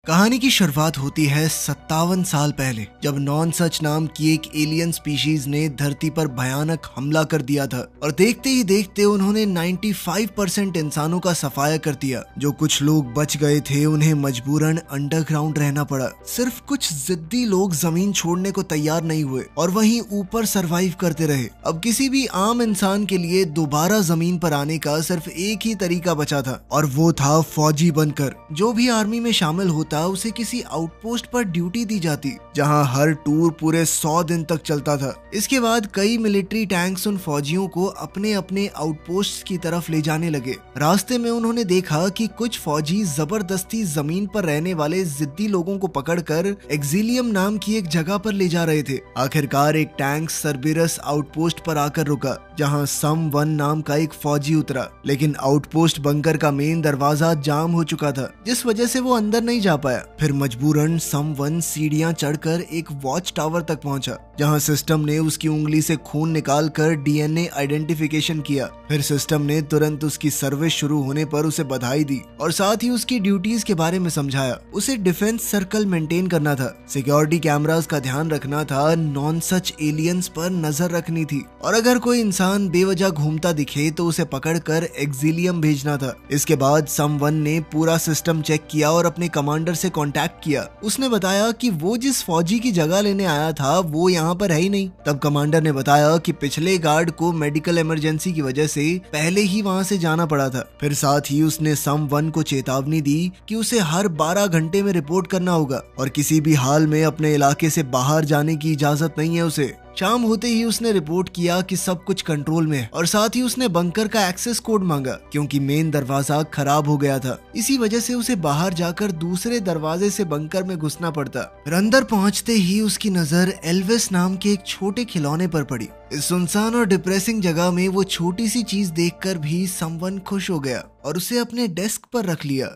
कहानी की शुरुआत होती है 57 साल पहले, जब नॉन सच नाम की एक एलियन स्पीशीज ने धरती पर भयानक हमला कर दिया था और देखते ही देखते उन्होंने 95% इंसानों का सफाया कर दिया। जो कुछ लोग बच गए थे उन्हें मजबूरन अंडरग्राउंड रहना पड़ा। सिर्फ कुछ जिद्दी लोग जमीन छोड़ने को तैयार नहीं हुए और वहीं ऊपर सरवाइव करते रहे। अब किसी भी आम इंसान के लिए दोबारा जमीन पर आने का सिर्फ एक ही तरीका बचा था और वो था फौजी बनकर। जो भी आर्मी में शामिल होता उसे किसी आउटपोस्ट पर ड्यूटी दी जाती, जहां हर टूर पूरे 100 दिन तक चलता था। इसके बाद कई मिलिट्री टैंक्स उन फौजियों को अपने अपने आउटपोस्ट की तरफ ले जाने लगे। रास्ते में उन्होंने देखा कि कुछ फौजी जबरदस्ती जमीन पर रहने वाले जिद्दी लोगों को पकड़कर एक्सिलियम नाम की एक जगह पर ले जा रहे थे। आखिरकार एक टैंक सर्बिरस आउटपोस्ट पर आकर रुका, जहां सम वन नाम का एक फौजी उतरा, लेकिन आउटपोस्ट बंकर का मेन दरवाजा जाम हो चुका था, जिस वजह से वो अंदर नहीं जा पाया। फिर मजबूरन सम वन सीढ़ियां चढ़कर एक वॉच टावर तक पहुंचा, जहां सिस्टम ने उसकी उंगली से खून निकालकर डीएनए आइडेंटिफिकेशन किया। फिर सिस्टम ने तुरंत उसकी सर्विस शुरू होने पर उसे बधाई दी और साथ ही उसकी ड्यूटीज के बारे में समझाया। उसे डिफेंस सर्कल मेंटेन करना था, सिक्योरिटी कैमरास का ध्यान रखना था, नॉन सच एलियंस पर नजर रखनी थी और अगर कोई इंसान बेवजह घूमता दिखे तो उसे पकड़कर एक्सिलियम भेजना था। इसके बाद सम वन ने पूरा सिस्टम चेक किया और अपने कमांडर से कांटेक्ट किया। उसने बताया कि वो जिस फौजी की जगह लेने आया था वो यहाँ पर है ही नहीं। तब कमांडर ने बताया कि पिछले गार्ड को मेडिकल इमरजेंसी की वजह से पहले ही वहाँ से जाना पड़ा था। फिर साथ ही उसने सम वन को चेतावनी दी कि उसे हर 12 घंटे में रिपोर्ट करना होगा और किसी भी हाल में अपने इलाके से बाहर जाने की इजाजत नहीं है उसे। शाम होते ही उसने रिपोर्ट किया कि सब कुछ कंट्रोल में है और साथ ही उसने बंकर का एक्सेस कोड मांगा, क्योंकि मेन दरवाजा खराब हो गया था। इसी वजह से उसे बाहर जाकर दूसरे दरवाजे से बंकर में घुसना पड़ता। फिर अंदर पहुंचते ही उसकी नजर एल्विस नाम के एक छोटे खिलौने पर पड़ी। इस सुनसान और डिप्रेसिंग जगह में वो छोटी सी चीज देखकर भी समवन खुश हो गया और उसे अपने डेस्क पर रख लिया।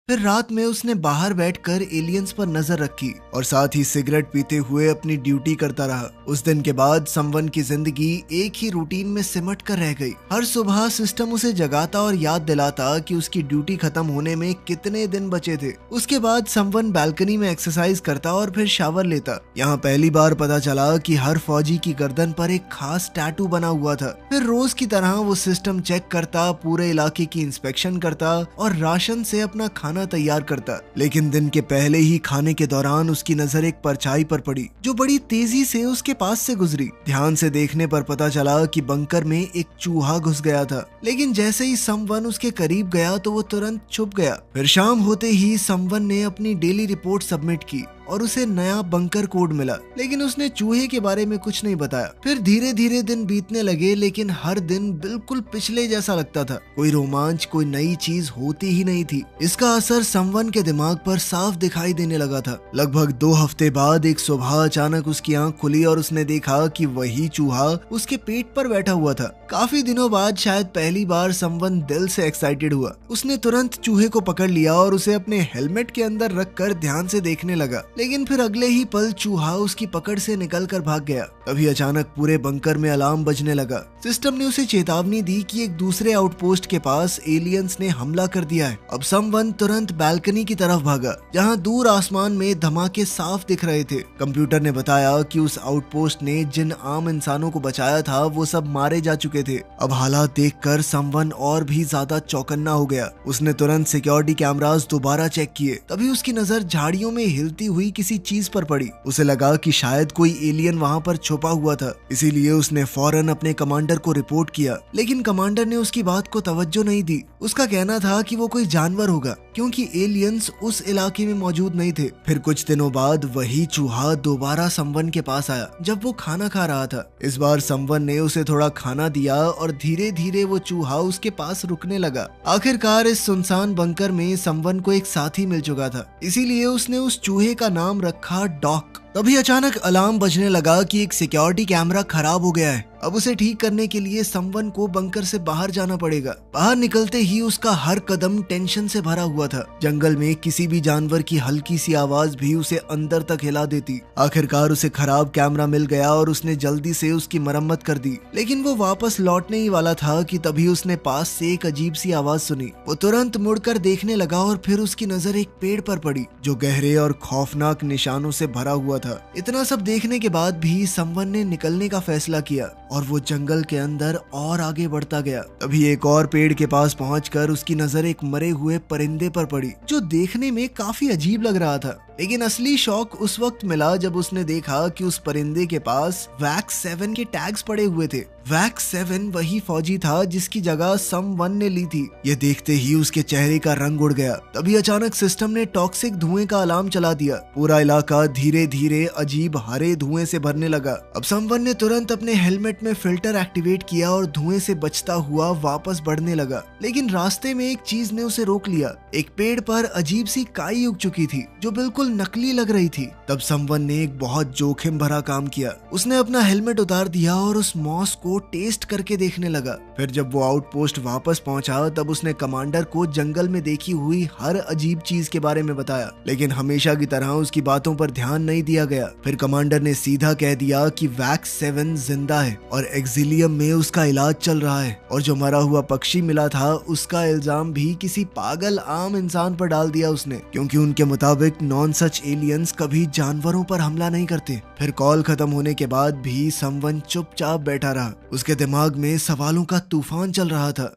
फिर रात में उसने बाहर बैठकर एलियंस पर नजर रखी और साथ ही सिगरेट पीते हुए अपनी ड्यूटी करता रहा। उस दिन के बाद समवन की जिंदगी एक ही रूटीन में सिमट कर रह गई। हर सुबह सिस्टम उसे जगाता और याद दिलाता कि उसकी ड्यूटी खत्म होने में कितने दिन बचे थे। उसके बाद समवन बालकनी में एक्सरसाइज करता और फिर शावर लेता। यहाँ पहली बार पता चला कि हर फौजी की गर्दन पर एक खास टैटू बना हुआ था। फिर रोज की तरह वो सिस्टम चेक करता, पूरे इलाके की इंस्पेक्शन करता और राशन से अपना खाना तैयार करता। लेकिन दिन के पहले ही खाने के दौरान उसकी नजर एक परछाई पर पड़ी, जो बड़ी तेजी से उसके पास से गुजरी। ध्यान से देखने पर पता चला कि बंकर में एक चूहा घुस गया था, लेकिन जैसे ही समवन उसके करीब गया तो वो तुरंत छुप गया। फिर शाम होते ही समवन ने अपनी डेली रिपोर्ट सबमिट की और उसे नया बंकर कोड मिला, लेकिन उसने चूहे के बारे में कुछ नहीं बताया। फिर धीरे धीरे दिन बीतने लगे, लेकिन हर दिन बिल्कुल पिछले जैसा लगता था। कोई रोमांच, कोई नई चीज होती ही नहीं थी। इसका असर समवन के दिमाग पर साफ दिखाई देने लगा था। लगभग 2 हफ्ते बाद एक सुबह अचानक उसकी आंख खुली और उसने देखा कि वही चूहा उसके पेट पर बैठा हुआ था। काफी दिनों बाद शायद पहली बार समवन दिल से एक्साइटेड हुआ। उसने तुरंत चूहे को पकड़ लिया और उसे अपने हेलमेट के अंदर रखकर ध्यान से देखने लगा, लेकिन फिर अगले ही पल चूहा उसकी पकड़ से निकलकर भाग गया। तभी अचानक पूरे बंकर में अलार्म बजने लगा। सिस्टम ने उसे चेतावनी दी कि एक दूसरे आउटपोस्ट के पास एलियंस ने हमला कर दिया है। अब समवन तुरंत बालकनी की तरफ भागा, जहां दूर आसमान में धमाके साफ दिख रहे थे। कंप्यूटर ने बताया कि उस आउटपोस्ट ने जिन आम इंसानों को बचाया था वो सब मारे जा चुके थे। अब हालात देखकर समवन और भी ज्यादा चौकन्ना हो गया। उसने तुरंत सिक्योरिटी कैमरास दोबारा चेक किए। तभी उसकी नजर झाड़ियों में हिलती हुई किसी चीज पर पड़ी। उसे लगा कि शायद कोई एलियन वहां पर छुपा हुआ था, इसीलिए उसने फौरन अपने कमांडर को रिपोर्ट किया। लेकिन कमांडर ने उसकी बात को तवज्जो नहीं दी। उसका कहना था कि वो कोई जानवर होगा, क्योंकि एलियंस उस इलाके में मौजूद नहीं थे। फिर कुछ दिनों बाद वही चूहा दोबारा समवन के पास आया, जब वो खाना खा रहा था। इस बार समवन ने उसे थोड़ा खाना दिया और धीरे धीरे वो चूहा उसके पास रुकने लगा। आखिरकार इस सुनसान बंकर में समवन को एक साथी मिल चुका था, इसीलिए उसने उस चूहे का नाम रखा डॉक। तभी अचानक अलार्म बजने लगा कि एक सिक्योरिटी कैमरा खराब हो गया है। अब उसे ठीक करने के लिए समवन को बंकर से बाहर जाना पड़ेगा। बाहर निकलते ही उसका हर कदम टेंशन से भरा हुआ था। जंगल में किसी भी जानवर की हल्की सी आवाज भी उसे अंदर तक हिला देती। आखिरकार उसे खराब कैमरा मिल गया और उसने जल्दी से उसकी मरम्मत कर दी। लेकिन वो वापस लौटने ही वाला था कि तभी उसने पास से एक अजीब सी आवाज सुनी। वो तुरंत मुड़कर देखने लगा और फिर उसकी नजर एक पेड़ पर पड़ी जो गहरे और खौफनाक निशानों से भरा हुआ था। इतना सब देखने के बाद भी समवन ने निकलने का फैसला किया और वो जंगल के अंदर और आगे बढ़ता गया। तभी एक और पेड़ के पास पहुंचकर उसकी नजर एक मरे हुए परिंदे पर पड़ी जो देखने में काफी अजीब लग रहा था। लेकिन असली शौक उस वक्त मिला जब उसने देखा कि उस परिंदे के पास वैक्स 7 के टैग्स पड़े हुए थे। वैक्स 7 वही फौजी था जिसकी जगह समवन ने ली थी। ये देखते ही उसके चेहरे का रंग उड़ गया। तभी अचानक सिस्टम ने टॉक्सिक धुएं का अलार्म चला दिया। पूरा इलाका धीरे धीरे अजीब हरे धुएं से भरने लगा। अब समवन ने तुरंत अपने हेलमेट में फिल्टर एक्टिवेट किया और धुएं से बचता हुआ वापस बढ़ने लगा। लेकिन रास्ते में एक चीज ने उसे रोक लिया। एक पेड़ पर अजीब सी काई उग चुकी थी जो बिल्कुल नकली लग रही थी। तब समवन ने एक बहुत जोखिम भरा काम किया। उसने अपना हेलमेट उतार दिया और उस मॉस को टेस्ट करके देखने लगा। फिर जब वो आउटपोस्ट वापस पहुंचा तब उसने कमांडर को जंगल में देखी हुई हर अजीब चीज के बारे में बताया। लेकिन हमेशा की तरह उसकी बातों पर ध्यान नहीं दिया गया। फिर कमांडर ने सीधा कह दिया कि वैक्स 7 जिंदा है और एक्सिलियम में उसका इलाज चल रहा है और जो मरा हुआ पक्षी मिला था उसका इल्जाम भी किसी पागल आम इंसान पर डाल दिया उसने, क्योंकि उनके मुताबिक नॉन सच एलियंस कभी जानवरों पर हमला नहीं करते। फिर कॉल खत्म होने के बाद भी समवन चुपचाप बैठा रहा। उसके दिमाग में सवालों का तूफान चल रहा था।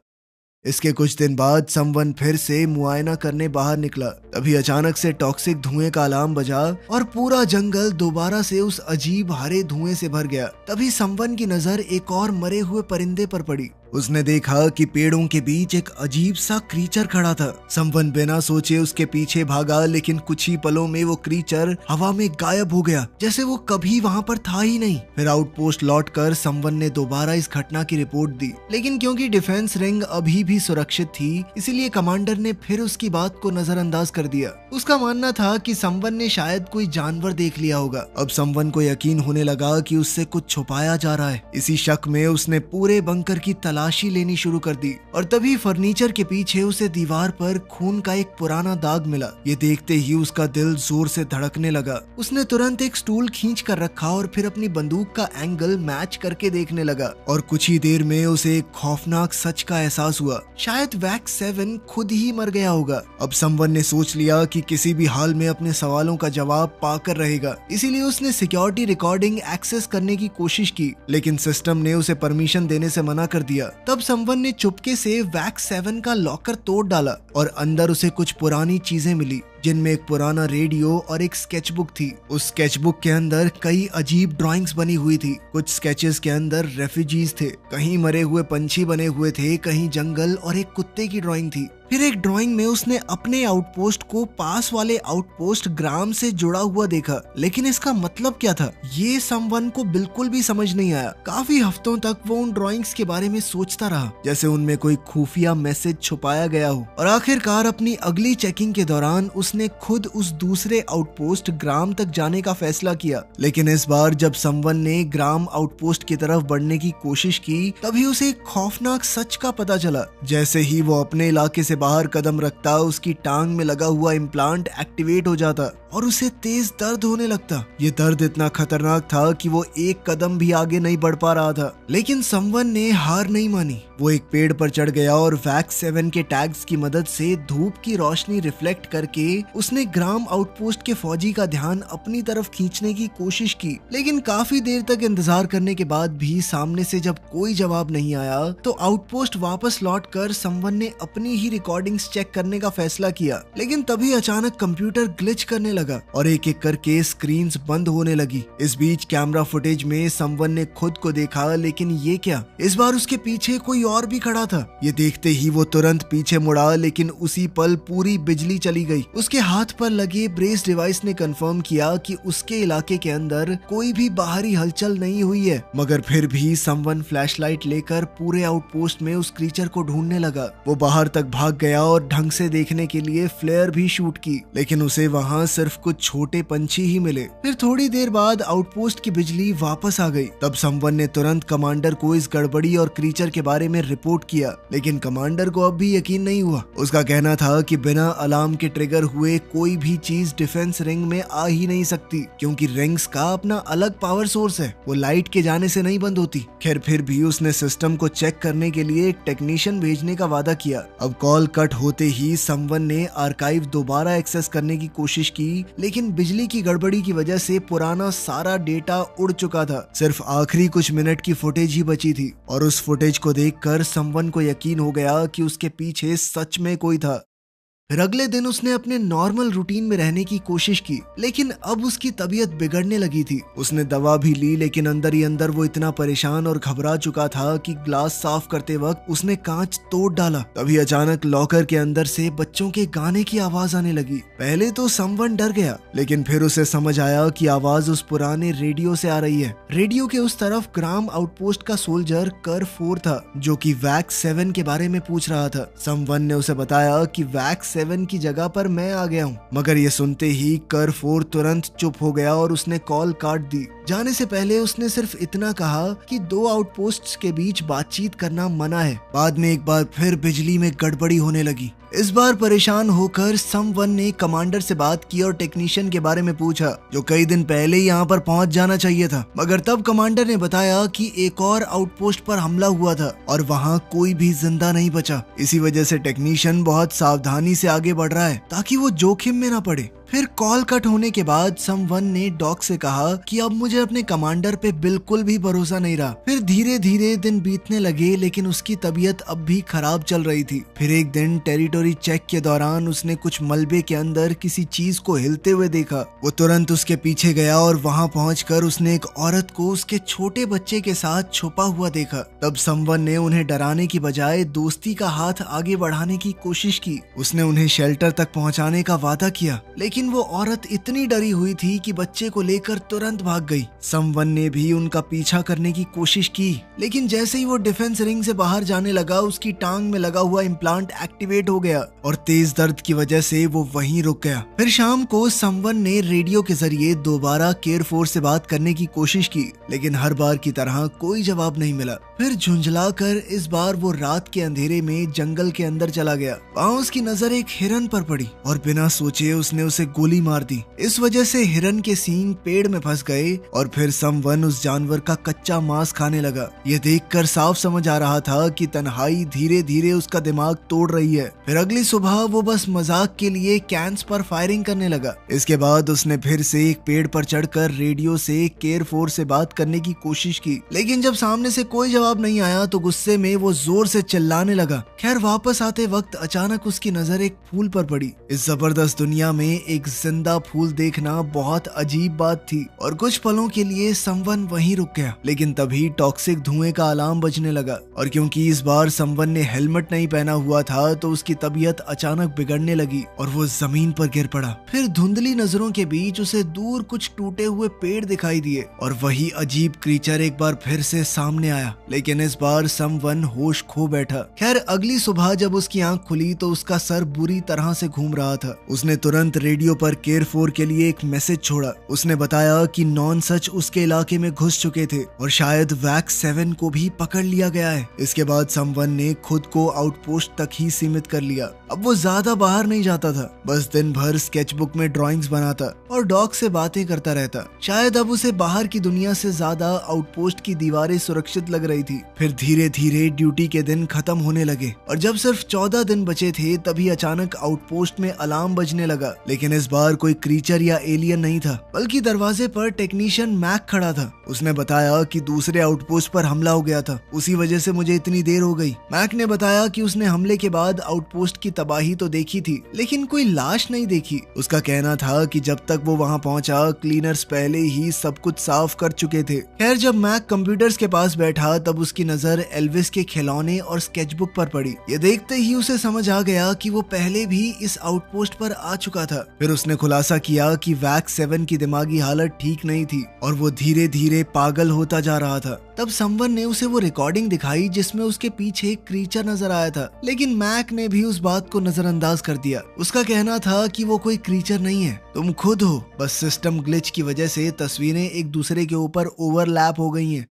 इसके कुछ दिन बाद समवन फिर से मुआयना करने बाहर निकला। तभी अचानक से टॉक्सिक धुएं का अलार्म बजा और पूरा जंगल दोबारा से उस अजीब हरे धुएं से भर गया। तभी समवन की नजर एक और मरे हुए परिंदे पर पड़ी। उसने देखा कि पेड़ों के बीच एक अजीब सा क्रीचर खड़ा था। समवन बिना सोचे उसके पीछे भागा, लेकिन कुछ ही पलों में वो क्रीचर हवा में गायब हो गया, जैसे वो कभी वहां पर था ही नहीं। फिर आउटपोस्ट लौटकर समवन ने दोबारा इस घटना की रिपोर्ट दी, लेकिन क्योंकि डिफेंस रिंग अभी भी सुरक्षित थी, इसलिए कमांडर ने फिर उसकी बात को नजरअंदाज कर दिया। उसका मानना था कि समवन ने शायद कोई जानवर देख लिया होगा। अब समवन को यकीन होने लगा कि उससे कुछ छुपाया जा रहा है। इसी शक में उसने पूरे बंकर की तलाशी लेनी शुरू कर दी और तभी फर्नीचर के पीछे उसे दीवार पर खून का एक पुराना दाग मिला। ये देखते ही उसका दिल जोर से धड़कने लगा। उसने तुरंत एक स्टूल खींच कर रखा और फिर अपनी बंदूक का एंगल मैच करके देखने लगा और कुछ ही देर में उसे एक खौफनाक सच का एहसास हुआ। शायद वैक्स 7 खुद ही मर गया होगा। अब समवन ने सोच लिया कि किसी भी हाल में अपने सवालों का जवाब पाकर रहेगा, इसीलिए उसने सिक्योरिटी रिकॉर्डिंग एक्सेस करने की कोशिश की, लेकिन सिस्टम ने उसे परमिशन देने से मना कर दिया। तब समवन ने चुपके से वैक्स 7 का लॉकर तोड़ डाला और अंदर उसे कुछ पुरानी चीजें मिली, जिनमें एक पुराना रेडियो और एक स्केचबुक थी। उस स्केचबुक के अंदर कई अजीब ड्राइंग्स बनी हुई थी। कुछ स्केचेस के अंदर रेफ्यूजीज थे, कहीं मरे हुए पंछी बने हुए थे, कहीं जंगल और एक कुत्ते की ड्राइंग थी। फिर एक ड्राइंग में उसने अपने आउटपोस्ट को पास वाले आउटपोस्ट ग्राम से जुड़ा हुआ देखा, लेकिन इसका मतलब क्या था ये समवन को बिल्कुल भी समझ नहीं आया। काफी हफ्तों तक वो उन ड्राइंग्स के बारे में सोचता रहा, जैसे उनमें कोई खुफिया मैसेज छुपाया गया हो। और आखिरकार अपनी अगली चेकिंग के दौरान उसने खुद उस दूसरे आउटपोस्ट ग्राम तक जाने का फैसला किया। लेकिन इस बार जब समवन ने ग्राम आउटपोस्ट की तरफ बढ़ने की कोशिश की, तभी उसे एक खौफनाक सच का पता चला। जैसे ही वो अपने इलाके से बाहर कदम रखता, उसकी टांग में लगा हुआ इम्प्लांट एक्टिवेट हो जाता और उसे तेज दर्द होने लगता। ये दर्द इतना खतरनाक था कि वो एक कदम भी आगे नहीं बढ़ पा रहा था। लेकिन समवन ने हार नहीं मानी। वो एक पेड़ पर चढ़ गया और वैक्स 7 के टैग्स की मदद से धूप की रोशनी रिफ्लेक्ट करके उसने ग्राम आउटपोस्ट के फौजी का ध्यान अपनी तरफ खींचने की कोशिश की। लेकिन काफी देर तक इंतजार करने के बाद भी सामने से जब कोई जवाब नहीं आया, तो आउटपोस्ट वापस लौटकर समवन ने अपनी ही रिकॉर्डिंग्स चेक करने का फैसला किया। लेकिन तभी अचानक कंप्यूटर ग्लिच करने लगा और एक एक करके स्क्रीन्स बंद होने लगी। इस बीच कैमरा फुटेज में समवन ने खुद को देखा, लेकिन ये क्या, इस बार उसके पीछे कोई और भी खड़ा था। ये देखते ही वो तुरंत पीछे मुड़ा, लेकिन उसी पल पूरी बिजली चली गई। उसके हाथ पर लगे ब्रेस डिवाइस ने कंफर्म किया कि उसके इलाके के अंदर कोई भी बाहरी हलचल नहीं हुई है। मगर फिर भी समवन फ्लैशलाइट लेकर पूरे आउटपोस्ट में उस क्रीचर को ढूंढने लगा। वो बाहर तक भाग गया और ढंग से देखने के लिए फ्लेयर भी शूट की, लेकिन उसे वहाँ सिर्फ कुछ छोटे पंछी ही मिले। फिर थोड़ी देर बाद आउटपोस्ट की बिजली वापस आ गई। तब समवन ने तुरंत कमांडर को इस गड़बड़ी और क्रीचर के बारे में रिपोर्ट किया, लेकिन कमांडर को अब भी यकीन नहीं हुआ। उसका कहना था कि बिना अलार्म के ट्रिगर हुए कोई भी चीज डिफेंस रिंग में आ ही नहीं सकती, क्योंकि रिंग्स का अपना अलग पावर सोर्स है, वो लाइट के जाने से नहीं बंद होती। खैर फिर भी उसने सिस्टम को चेक करने के लिए एक टेक्नीशियन भेजने का वादा किया। अब कॉल कट होते ही समवन ने आर्काइव दोबारा एक्सेस करने की कोशिश की, लेकिन बिजली की गड़बड़ी की वजह से पुराना सारा डेटा उड़ चुका था। सिर्फ आखिरी कुछ मिनट की फुटेज ही बची थी, और उस फुटेज को देखकर समवन को यकीन हो गया कि उसके पीछे सच में कोई था। फिर अगले दिन उसने अपने नॉर्मल रूटीन में रहने की कोशिश की, लेकिन अब उसकी तबीयत बिगड़ने लगी थी। उसने दवा भी ली, लेकिन अंदर ही अंदर वो इतना परेशान और घबरा चुका था कि ग्लास साफ करते वक्त उसने कांच तोड़ डाला। तभी अचानक लॉकर के अंदर से बच्चों के गाने की आवाज आने लगी। पहले तो समवन डर गया, लेकिन फिर उसे समझ आया कि आवाज उस पुराने रेडियो से आ रही है। रेडियो के उस तरफ ग्राम आउटपोस्ट का सोल्जर कर 4 था, जो कि वैक्स 7 के बारे में पूछ रहा था। समवन ने उसे बताया कि वैक्स 7 की जगह पर मैं आ गया हूँ। मगर ये सुनते ही कर 4 तुरंत चुप हो गया और उसने कॉल काट दी। जाने से पहले उसने सिर्फ इतना कहा कि 2 आउटपोस्ट्स के बीच बातचीत करना मना है। बाद में एक बार फिर बिजली में गड़बड़ी होने लगी। इस बार परेशान होकर समवन ने कमांडर से बात की और टेक्नीशियन के बारे में पूछा, जो कई दिन पहले ही यहाँ पर पहुंच जाना चाहिए था। मगर तब कमांडर ने बताया कि एक और आउटपोस्ट पर हमला हुआ था और वहाँ कोई भी जिंदा नहीं बचा। इसी वजह से टेक्नीशियन बहुत सावधानी से आगे बढ़ रहा है ताकि वो जोखिम में ना पड़े। फिर कॉल कट होने के बाद समवन ने डॉक से कहा कि अब मुझे अपने कमांडर पे बिल्कुल भी भरोसा नहीं रहा। फिर धीरे धीरे दिन बीतने लगे, लेकिन उसकी तबीयत अब भी खराब चल रही थी। फिर एक दिन टेरिटोरी चेक के दौरान उसने कुछ मलबे के अंदर किसी चीज को हिलते हुए देखा। वो तुरंत उसके पीछे गया और वहाँ पहुंचकर उसने एक औरत को उसके छोटे बच्चे के साथ छुपा हुआ देखा। तब समवन ने उन्हें डराने की बजाय दोस्ती का हाथ आगे बढ़ाने की कोशिश की। उसने उन्हें शेल्टर तक पहुँचाने का वादा किया, लेकिन वो औरत इतनी डरी हुई थी कि बच्चे को लेकर तुरंत भाग गई। समवन ने भी उनका पीछा करने की कोशिश की, लेकिन जैसे ही वो डिफेंस रिंग से बाहर जाने लगा, उसकी टांग में लगा हुआ इम्प्लांट एक्टिवेट हो गया और तेज दर्द की वजह से वो वहीं रुक गया। फिर शाम को समवन ने रेडियो के जरिए दोबारा केयर 4 से बात करने की कोशिश की, लेकिन हर बार की तरह कोई जवाब नहीं मिला। फिर झुंझलाकर इस बार वो रात के अंधेरे में जंगल के अंदर चला गया। वहाँ उसकी नजर एक हिरन पर पड़ी और बिना सोचे उसने उसे गोली मार दी। इस वजह से हिरन के सींग पेड़ में फंस गए और फिर समवन उस जानवर का कच्चा मांस खाने लगा। ये देखकर साफ समझ आ रहा था कि तन्हाई धीरे धीरे उसका दिमाग तोड़ रही है। फिर अगली सुबह वो बस मजाक के लिए कैंस पर फायरिंग करने लगा। इसके बाद उसने फिर से एक पेड़ पर चढ़कर रेडियो से केयर 4 से बात करने की कोशिश की, लेकिन जब सामने से कोई जवाब नहीं आया तो गुस्से में वो जोर से चिल्लाने लगा। खैर वापस आते वक्त अचानक उसकी नजर एक फूल पर पड़ी। इस जबरदस्त दुनिया में एक जिंदा फूल देखना बहुत अजीब बात थी और कुछ पलों के लिए समवन वहीं रुक गया। लेकिन तभी टॉक्सिक धुएं का अलार्म बजने लगा और क्योंकि इस बार समवन ने हेलमेट नहीं पहना हुआ था तो उसकी तबीयत अचानक बिगड़ने लगी और वो जमीन पर गिर पड़ा। फिर धुंधली नजरों के बीच उसे दूर कुछ टूटे हुए पेड़ दिखाई दिए और वही अजीब क्रीचर एक बार फिर से सामने आया, लेकिन इस बार समवन होश खो बैठा। खैर अगली सुबह जब उसकी आंख खुली तो उसका सर बुरी तरह से घूम रहा था। उसने तुरंत रेडियो पर केयर 4 के लिए एक मैसेज छोड़ा। उसने बताया कि नॉन सच उसके इलाके में घुस चुके थे और शायद वैक्स 7 को भी पकड़ लिया गया है। इसके बाद समवन ने खुद को आउटपोस्ट तक ही सीमित कर लिया। अब वो ज्यादा बाहर नहीं जाता था, बस दिन भर स्केचबुक में ड्राइंग्स बनाता और डॉग से बातें करता रहता। शायद अब उसे बाहर की दुनिया से ज्यादा आउटपोस्ट की दीवारें सुरक्षित लग रही थी। फिर धीरे धीरे ड्यूटी के दिन खत्म होने लगे और जब सिर्फ 14 दिन बचे थे तभी अचानक आउटपोस्ट में अलार्म बजने लगा। लेकिन इस बार कोई क्रीचर या एलियन नहीं था, बल्कि दरवाजे पर टेक्नीशियन मैक खड़ा था। उसने बताया कि दूसरे आउटपोस्ट पर हमला हो गया था, उसी वजह से मुझे इतनी देर हो गई। मैक ने बताया कि उसने हमले के बाद आउटपोस्ट की तबाही तो देखी थी लेकिन कोई लाश नहीं देखी। उसका कहना था कि जब तक वो वहाँ पहुंचा क्लीनर्स पहले ही सब कुछ साफ कर चुके थे। खैर जब मैक कंप्यूटर्स के पास बैठा तब उसकी नजर एल्विस के खिलौने और स्केचबुक पर पड़ी। ये देखते ही उसे समझ आ गया कि वो पहले भी इस आउटपोस्ट पर आ चुका था। फिर उसने खुलासा किया कि वैक्स 7 की दिमागी हालत ठीक नहीं थी और वो धीरे धीरे पागल होता जा रहा था। तब समवन ने उसे वो रिकॉर्डिंग दिखाई जिसमें उसके पीछे एक क्रीचर नजर आया था, लेकिन मैक ने भी उस बात को नजरअंदाज कर दिया। उसका कहना था कि वो कोई क्रीचर नहीं है, तुम खुद हो, बस सिस्टम ग्लिच की वजह से तस्वीरें एक दूसरे के ऊपर ओवरलैप हो गई हैं।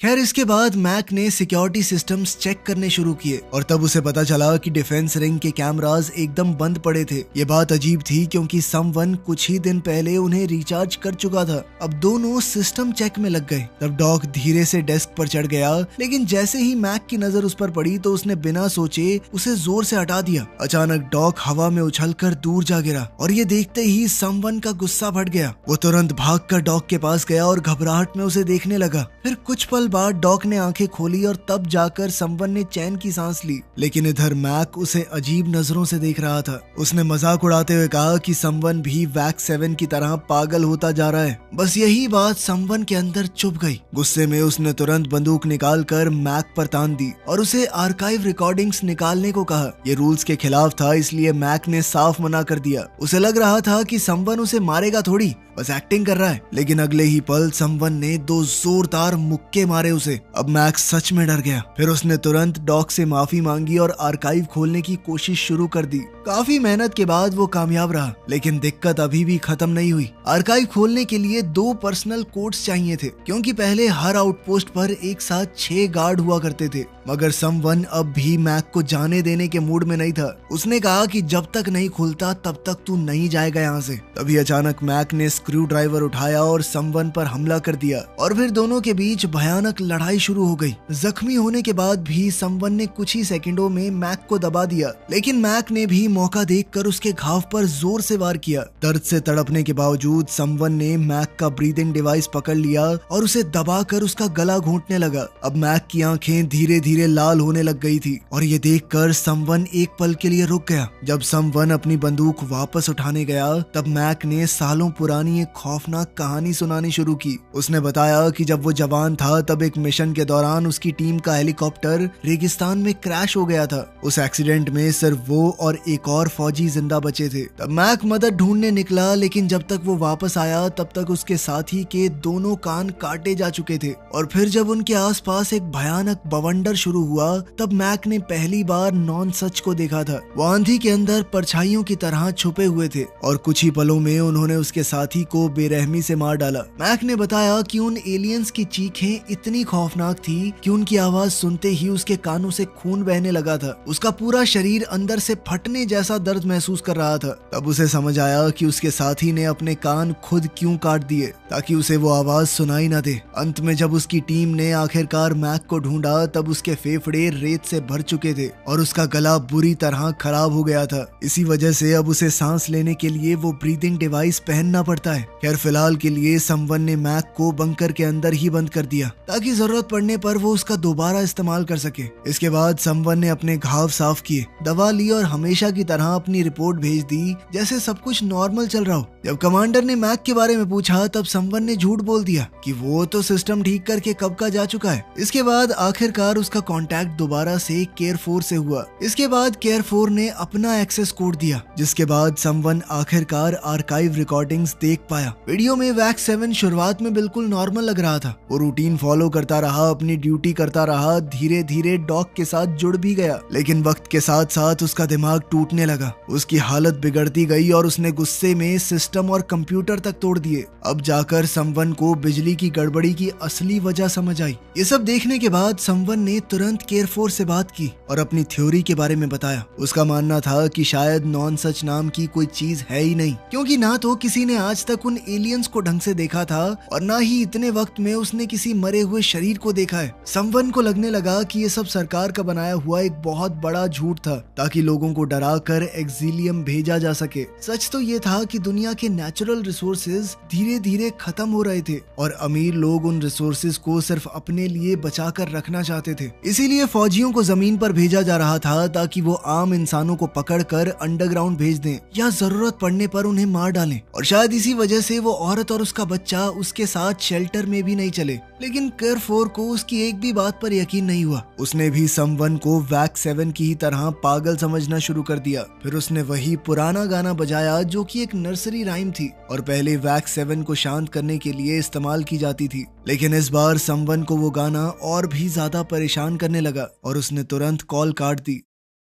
खैर इसके बाद मैक ने सिक्योरिटी सिस्टम्स चेक करने शुरू किए और तब उसे पता चला कि डिफेंस रिंग के कैमरास एकदम बंद पड़े थे। ये बात अजीब थी क्योंकि समवन कुछ ही दिन पहले उन्हें रिचार्ज कर चुका था। अब दोनों सिस्टम चेक में लग गए। तब डॉक धीरे से डेस्क पर चढ़ गया, लेकिन जैसे ही मैक की नजर उस पर पड़ी तो उसने बिना सोचे उसे जोर से हटा दिया। अचानक डॉक हवा में उछलकर दूर जा गिरा और ये देखते ही समवन का गुस्सा बढ़ गया। वो तुरंत भागकर डॉक के पास गया और घबराहट में उसे देखने लगा। फिर कुछ पल बाद डॉक ने आंखें खोली और तब जाकर समवन ने चैन की सांस ली, लेकिन इधर मैक उसे अजीब नजरों से देख रहा था। उसने मजाक उड़ाते हुए कहा कि समवन भी वैक्स 7 की तरह पागल होता जा रहा है। बस यही बात समवन के अंदर चुभ गई। गुस्से में उसने तुरंत बंदूक निकालकर मैक पर तान दी और उसे आर्काइव रिकॉर्डिंग्स निकालने को कहा। ये रूल्स के खिलाफ था, इसलिए मैक ने साफ मना कर दिया। उसे लग रहा था कि समवन उसे मारेगा थोड़ी, बस एक्टिंग कर रहा है। लेकिन अगले ही पल समवन ने 2 जोरदार मुक्के मारे उसे। अब मैक्स सच में डर गया। फिर उसने तुरंत डॉक से माफी मांगी और आर्काइव खोलने की कोशिश शुरू कर दी। काफी मेहनत के बाद वो कामयाब रहा, लेकिन दिक्कत अभी भी खत्म नहीं हुई। आर्काइव खोलने के लिए 2 पर्सनल कोड्स चाहिए थे, क्योंकि पहले हर आउटपोस्ट पर एक साथ 6 गार्ड हुआ करते थे। मगर समवन अब भी मैक को जाने देने के मूड में नहीं था। उसने कहा कि जब तक नहीं खुलता तब तक तू नहीं जाएगा यहाँ से। तभी अचानक मैक ने स्क्रू ड्राइवर उठाया और समवन पर हमला कर दिया और फिर दोनों के बीच भयानक लड़ाई शुरू हो गई। जख्मी होने के बाद भी समवन ने कुछ ही सेकंडों में मैक को दबा दिया, लेकिन मैक ने भी मौका देखकर उसके घाव पर जोर से वार किया। दर्द से तड़पने के बावजूद समवन ने मैक का ब्रीदिंग डिवाइस पकड़ लिया और उसे दबाकर उसका गला घोंटने लगा। अब मैक की आंखें धीरे धीरे लाल होने लग गई थी और ये देखकर समवन एक पल के लिए रुक गया। जब समवन अपनी बंदूक वापस उठाने गया तब मैक ने सालों पुरानी एक खौफनाक कहानी सुनानी शुरू की। उसने बताया कि जब वो जवान था तब एक मिशन के दौरान उसकी टीम का हेलीकॉप्टर रेगिस्तान में क्रैश हो गया था। उस एक्सीडेंट में सिर्फ वो और एक और फौजी जिंदा बचे थे। तब मैक मदद ढूंढने निकला, लेकिन जब तक वो वापस आया तब तक उसके साथी के दोनों कान काटे जा चुके थे। और फिर जब उनके आसपास एक भयानक बवंडर शुरू हुआ तब मैक ने पहली बार नॉन सच को देखा था। वो आंधी के अंदर परछाइयों की तरह छुपे हुए थे और कुछ ही पलों में उन्होंने उसके साथी को बेरहमी से मार डाला। मैक ने बताया कि उन एलियंस की चीखें इतनी खौफनाक थी कि उनकी आवाज सुनते ही उसके कानों से खून बहने लगा था। उसका पूरा शरीर अंदर से फटने जैसा दर्द महसूस कर रहा था। तब उसे समझ आया कि उसके साथी ने अपने कान खुद क्यों काट दिए ताकि उसे वो आवाज सुनाई न दे। अंत में जब उसकी टीम ने आखिरकार मैक को ढूंढा तब उसके फेफड़े रेत से भर चुके थे और उसका गला बुरी तरह खराब हो गया था। इसी वजह से अब उसे सांस लेने के लिए वो ब्रीदिंग डिवाइस पहनना पड़ता है। खैर फिलहाल के लिए समवन ने मैक को बंकर के अंदर ही बंद कर दिया ताकि जरूरत पड़ने पर वो उसका दोबारा इस्तेमाल कर सके। इसके बाद समवन ने अपने घाव साफ किए, दवा ली और हमेशा की तरह अपनी रिपोर्ट भेज दी जैसे सब कुछ नॉर्मल चल रहा हो। जब कमांडर ने मैक के बारे में पूछा तब समवन ने झूठ बोल दिया कि वो तो सिस्टम ठीक करके कब का जा चुका है। इसके बाद आखिरकार उसका कांटेक्ट दोबारा से केयर 4 से हुआ। इसके बाद केयर 4 ने अपना एक्सेस कोड दिया, जिसके बाद समवन आखिरकार आर्काइव रिकॉर्डिंग्स देख पाया। वीडियो में वैक्स 7 शुरुआत में बिल्कुल नॉर्मल लग रहा था। वो रूटीन फॉलो करता रहा, अपनी ड्यूटी करता रहा, धीरे धीरे डॉक के साथ जुड़ भी गया। लेकिन वक्त के साथ साथ उसका दिमाग टूटने लगा, उसकी हालत बिगड़ती गई और उसने गुस्से में सिस्टम और कंप्यूटर तक तोड़ दिए। अब जाकर समवन को बिजली की गड़बड़ी की असली वजह समझ आई। ये सब देखने के बाद समवन ने तुरंत केयर 4 से बात की और अपनी थ्योरी के बारे में बताया। उसका मानना था कि शायद नॉन सच नाम की कोई चीज है ही नहीं, क्योंकि ना तो किसी ने आज तक उन एलियंस को ढंग से देखा था और ना ही इतने वक्त में उसने किसी मरे हुए शरीर को देखा है। समवन को लगने लगा कि ये सब सरकार का बनाया हुआ एक बहुत बड़ा झूठ था ताकि लोगों को डरा कर एक्सिलियम भेजा जा सके। सच तो ये था कि दुनिया के नेचुरल रिसोर्सेज धीरे धीरे खत्म हो रहे थे और अमीर लोग उन रिसोर्सेज को सिर्फ अपने लिए बचा कर रखना चाहते थे। इसीलिए फौजियों को जमीन पर भेजा जा रहा था ताकि वो आम इंसानों को पकड़कर अंडरग्राउंड भेज दें या जरूरत पड़ने पर उन्हें मार डालें। और शायद इसी वजह से वो औरत और उसका बच्चा उसके साथ शेल्टर में भी नहीं चले। लेकिन केयर4 को उसकी एक भी बात पर यकीन नहीं हुआ। उसने भी समवन को वैक 7 की ही तरह पागल समझना शुरू कर दिया। फिर उसने वही पुराना गाना बजाया जो कि एक नर्सरी राइम थी और पहले वैक 7 को शांत करने के लिए इस्तेमाल की जाती थी। लेकिन इस बार समवन को वो गाना और भी ज्यादा परेशान करने लगा और उसने तुरंत कॉल काट दी।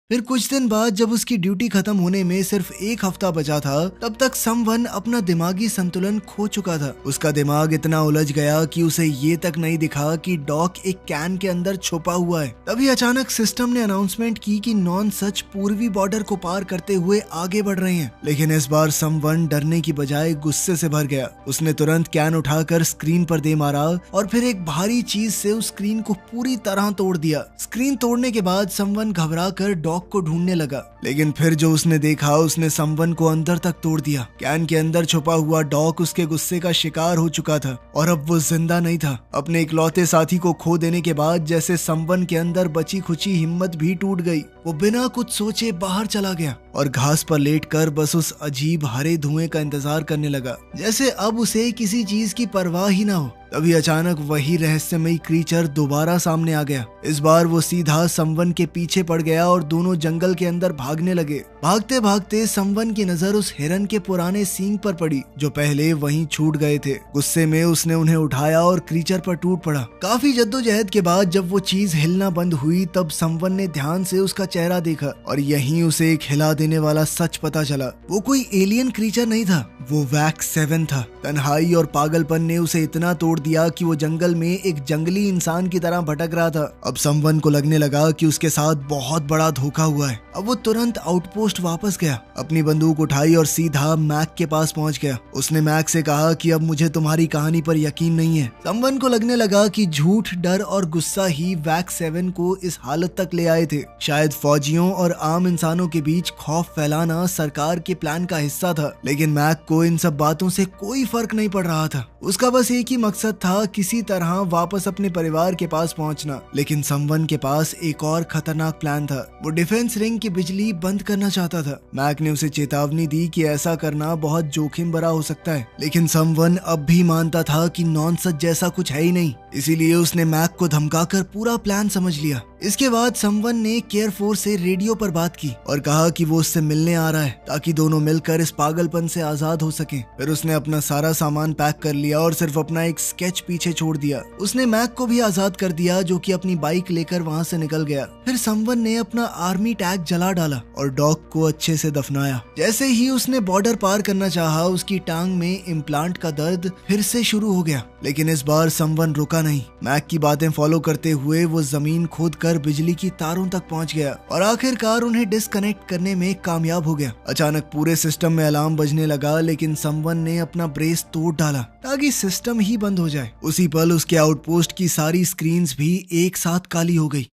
फिर कुछ दिन बाद जब उसकी ड्यूटी खत्म होने में सिर्फ एक हफ्ता बचा था, तब तक समवन अपना दिमागी संतुलन खो चुका था। उसका दिमाग इतना उलझ गया कि उसे ये तक नहीं दिखा कि डॉक एक कैन के अंदर छुपा हुआ है। तभी अचानक सिस्टम ने अनाउंसमेंट की कि नॉन सच पूर्वी बॉर्डर को पार करते हुए आगे बढ़ रहे हैं। लेकिन इस बार समवन डरने की बजाय गुस्से से भर गया। उसने तुरंत कैन उठाकर स्क्रीन पर दे मारा और फिर एक भारी चीज से उस स्क्रीन को पूरी तरह तोड़ दिया। स्क्रीन तोड़ने के बाद समवन घबरा कर डॉक को ढूंढने लगा, लेकिन फिर जो उसने देखा उसने समवन को अंदर तक तोड़ दिया। कैन के अंदर छुपा हुआ डॉक उसके गुस्से का शिकार हो चुका था और अब वो जिंदा नहीं था। अपने इकलौते साथी को खो देने के बाद जैसे समवन के अंदर बची खुची हिम्मत भी टूट गई। वो बिना कुछ सोचे बाहर चला गया और घास पर लेटकर बस उस अजीब हरे धुएं का इंतजार करने लगा, जैसे अब उसे किसी चीज की परवाह ही ना हो। तभी अचानक वही रहस्यमयी क्रीचर दोबारा सामने आ गया। इस बार वो सीधा समवन के पीछे पड़ गया और दोनों जंगल के अंदर भागने लगे। भागते भागते समवन की नजर उस हिरन के पुराने सींग पर पड़ी जो पहले वहीं छूट गए थे। गुस्से में उसने उन्हें उठाया और क्रीचर पर टूट पड़ा। काफी जद्दोजहद के बाद जब वो चीज हिलना बंद हुई तब समवन ने ध्यान से उसका चेहरा देखा और यहीं उसे एक हिला देने वाला सच पता चला। वो कोई एलियन क्रीचर नहीं था, वो वैक 7 था। तन्हाई और पागलपन ने उसे इतना तोड़ दिया कि वो जंगल में एक जंगली इंसान की तरह भटक रहा था। अब समवन को लगने लगा कि उसके साथ बहुत बड़ा धोखा हुआ है। अब वो तुरंत आउटपोस्ट वापस गया, अपनी बंदूक उठाई और सीधा मैक के पास पहुंच गया। उसने मैक से कहा कि अब मुझे तुम्हारी कहानी पर यकीन नहीं है। समवन को लगने लगा कि झूठ, डर और गुस्सा ही वैक 7 को इस हालत तक ले आए थे। शायद फौजियों और आम इंसानों के बीच खौफ फैलाना सरकार के प्लान का हिस्सा था, लेकिन मैक को इन सब बातों से कोई फर्क नहीं पड़ रहा था। उसका बस एक ही मकसद था, किसी तरह वापस अपने परिवार के पास पहुंचना। लेकिन समवन के पास एक और खतरनाक प्लान था। वो डिफेंस रिंग की बिजली बंद करना चाहता था। मैक ने उसे चेतावनी दी कि ऐसा करना बहुत जोखिम भरा हो सकता है, लेकिन समवन अब भी मानता था कि नॉनसेंस जैसा कुछ है ही नहीं। इसीलिए उसने मैक को धमकाकर पूरा प्लान समझ लिया। इसके बाद समवन ने केयर4 से रेडियो पर बात की और कहा कि वो उससे मिलने आ रहा है ताकि दोनों मिलकर इस पागलपन से आजाद हो सकें। फिर उसने अपना सारा सामान पैक कर लिया और सिर्फ अपना एक स्केच पीछे छोड़ दिया। उसने मैक को भी आजाद कर दिया जो कि अपनी बाइक लेकर वहां से निकल गया। फिर समवन ने अपना आर्मी टैग जला डाला और डॉग को अच्छे से दफनाया। जैसे ही उसने बॉर्डर पार करना चाहा, उसकी टांग में इम्प्लांट का दर्द फिर से शुरू हो गया। लेकिन इस बार समवन रुका नहीं। मैक की बातें फॉलो करते हुए वो जमीन खोदकर बिजली की तारों तक पहुंच गया और आखिरकार उन्हें डिस्कनेक्ट करने में कामयाब हो गया। अचानक पूरे सिस्टम में अलार्म बजने लगा, लेकिन समवन ने अपना ब्रेस तोड़ डाला ताकि सिस्टम ही बंद हो जाए। उसी पल उसके आउटपोस्ट की सारी स्क्रीन्स भी एक साथ काली हो गई।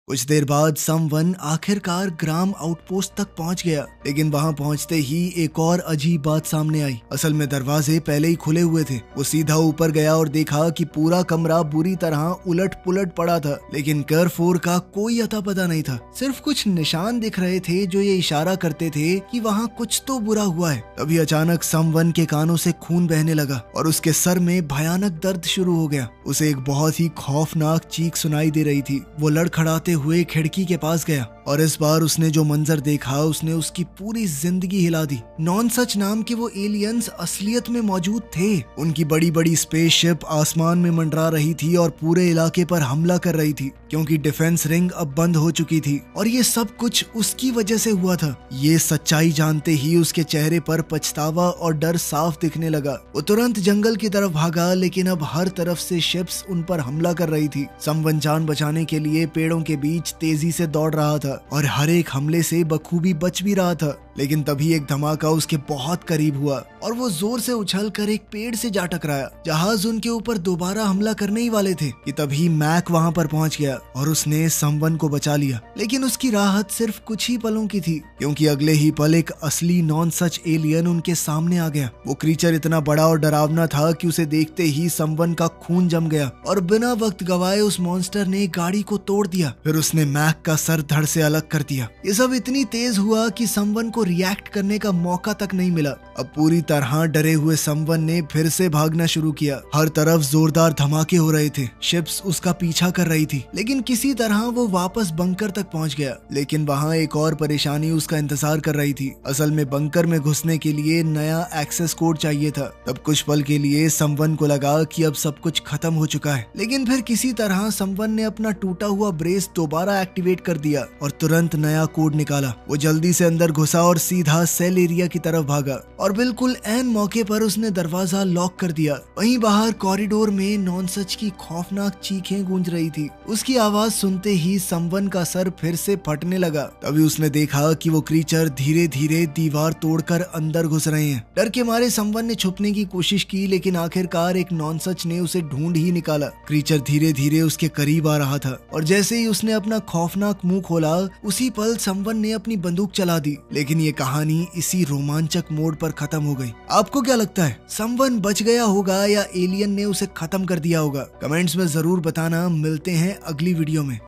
कुछ देर बाद समवन आखिरकार ग्राम आउटपोस्ट तक पहुंच गया, लेकिन वहां पहुंचते ही एक और अजीब बात सामने आई। असल में दरवाजे पहले ही खुले हुए थे। वो सीधा ऊपर गया और देखा कि पूरा कमरा बुरी तरह उलट पुलट पड़ा था, लेकिन केयर4 का कोई अता पता नहीं था। सिर्फ कुछ निशान दिख रहे थे जो ये इशारा करते थे कि वहां कुछ तो बुरा हुआ है। तभी अचानक समवन के कानों से खून बहने लगा और उसके सर में भयानक दर्द शुरू हो गया। उसे एक बहुत ही खौफनाक चीख सुनाई दे रही थी। वो लड़खड़ाते हुए खिड़की के पास गया और इस बार उसने जो मंजर देखा उसने उसकी पूरी जिंदगी हिला दी। नॉनसच नाम के वो एलियंस असलियत में मौजूद थे। उनकी बड़ी बड़ी स्पेसशिप आसमान में मंडरा रही थी और पूरे इलाके पर हमला कर रही थी, क्योंकि डिफेंस रिंग अब बंद हो चुकी थी और ये सब कुछ उसकी वजह से हुआ था। ये सच्चाई जानते ही उसके चेहरे पर पछतावा और डर साफ दिखने लगा। वो तुरंत जंगल की तरफ भागा, लेकिन अब हर तरफ से शिप्स उन पर हमला कर रही थी। समवन जान बचाने के लिए पेड़ों के बीच तेजी से दौड़ रहा था और हर एक हमले से बखूबी बच भी रहा था। लेकिन तभी एक धमाका उसके बहुत करीब हुआ और वो जोर से उछलकर एक पेड़ से जा टकराया। जहाज उनके ऊपर दोबारा हमला करने ही वाले थे कि तभी मैक वहां पर पहुंच गया और उसने समवन को बचा लिया। लेकिन उसकी राहत सिर्फ कुछ ही पलों की थी, क्योंकि अगले ही पल एक असली नॉन सच एलियन उनके सामने आ गया। वो क्रीचर इतना बड़ा और डरावना था कि उसे देखते ही समवन का खून जम गया और बिना वक्त गवाए उस मॉन्स्टर ने गाड़ी को तोड़ दिया। फिर उसने मैक का सर धड़ से अलग कर दिया। ये सब इतनी तेज हुआ कि समवन को रिएक्ट करने का मौका तक नहीं मिला। अब पूरी तरह डरे हुए समवन ने फिर से भागना शुरू किया। हर तरफ जोरदार धमाके हो रहे थे, शिप्स उसका पीछा कर रही थी, लेकिन किसी तरह वो वापस बंकर तक पहुंच गया। लेकिन वहां एक और परेशानी उसका इंतजार कर रही थी। असल में बंकर में घुसने के लिए नया एक्सेस कोड चाहिए था। तब कुछ पल के लिए समवन को लगा कि अब सब कुछ खत्म हो चुका है, लेकिन फिर किसी तरह समवन ने अपना टूटा हुआ ब्रेस दोबारा एक्टिवेट कर दिया और तुरंत नया कोड निकाला। वो जल्दी से अंदर घुसा और सीधा सेल एरिया की तरफ भागा और बिल्कुल ऐन मौके पर उसने दरवाजा लॉक कर दिया। वहीं बाहर कॉरिडोर में नॉनसच की खौफनाक चीखें गूंज रही थी। उसकी आवाज सुनते ही समवन का सर फिर से फटने लगा। तभी उसने देखा कि वो क्रीचर धीरे धीरे दीवार तोड़कर अंदर घुस रहे हैं। डर के मारे समवन ने छुपने की कोशिश की, लेकिन आखिरकार एक नॉनसच ने उसे ढूंढ ही निकाला। क्रीचर धीरे धीरे उसके करीब आ रहा था और जैसे ही उसने अपना खौफनाक मुंह खोला, उसी पल समवन ने अपनी बंदूक चला दी। लेकिन ये कहानी इसी रोमांचक मोड़ पर खत्म हो गई। आपको क्या लगता है, समवन बच गया होगा या एलियन ने उसे खत्म कर दिया होगा? कमेंट्स में जरूर बताना। मिलते हैं अगली वीडियो में।